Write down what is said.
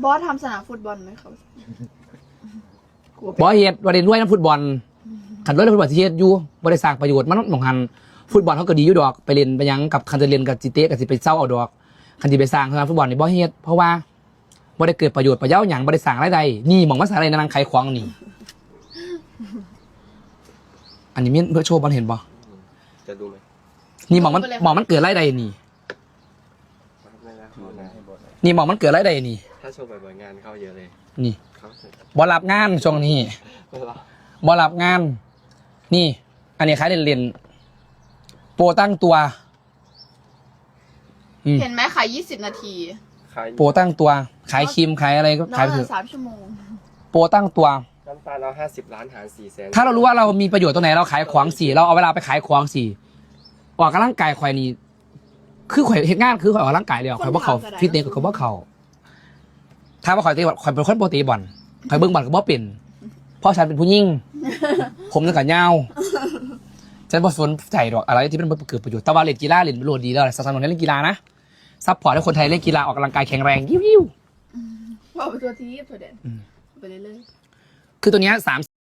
บอสทำสนามฟุตบอลไหมเขา บอเฮ็ดว่าได้รวยน้ำฟุตบอลขันรวยน้ำฟุตบอลที่เฮ็ดอยู่บ่ได้สร้างประโยชน์มันมองหันฟุตบอลเขาก็ดีอยู่ดอกไปเล่นไปยังกับคันจะเล่นกับจิเตะกับสิไปเศร้าเอาดอกคันสิไปสร้างสนามฟุตบอลนี่บ่เฮ็ดเพราะว่าบ่ได้เกิดประโยชน์ประเย้าหยังบ่ได้สร้างรายได้นี่มองว่าสร้างอะไรนางขายของนี่อันนี้มีเพื่อโชว์บอลเห็นบ่ จะดูไหม นี่มองมันเกิดรายได้นี่นี่มองมันเกิดรายได้นี่ ถ้าโชว์บ่อยๆงานเข้าเยอะเลย นี่ เขา บ่รับงานช่วงนี้บ่รับงาน นี่ อันนี้ขายเล่นๆโปรตั้งตัวเห็นไหมขาย20 นาที ขาย โปรตั้งตัวขายครีมขายอะไรก็ นอ ขาย น ไปเถอะ 3 ชั่วโมง โปรตั้งตัว น้ำตาลเรา50 ล้านหาร400,000ถ้าเรารู้ว่าเรามีประโยชน์ตรงไหนเราขายของสี่เราเอาเวลาไปขายของสี่ออกกำลังกายข่อยนี่คือข่อยเฮ็ดงานคือข่อยออกกำลังกายเลยข่อยว่าเขาฟิตเนสกับว่าเขาถ้าว่าข่อยตีบอลข่อยเป็นคนปกติบอลข่อยเบิ่งบอลก็บ่เป็นเพราะฉันเป็นผู้หญิงผมนึกกับยาวฉันบ่สนใจหรอกอะไรที่มันเกิดประโยชน์แต่ว่าเล่นกีฬาเล่นโลดดีแล้วสนับสนุนให้เล่นกีฬานะซัพพอร์ตให้คนไทยเล่นกีฬาออกกำลังกายแข็งแรงยิ้ว บอกไปตัวทีตัวเด่นไปเรื่อย ๆคือตัวเนี้ย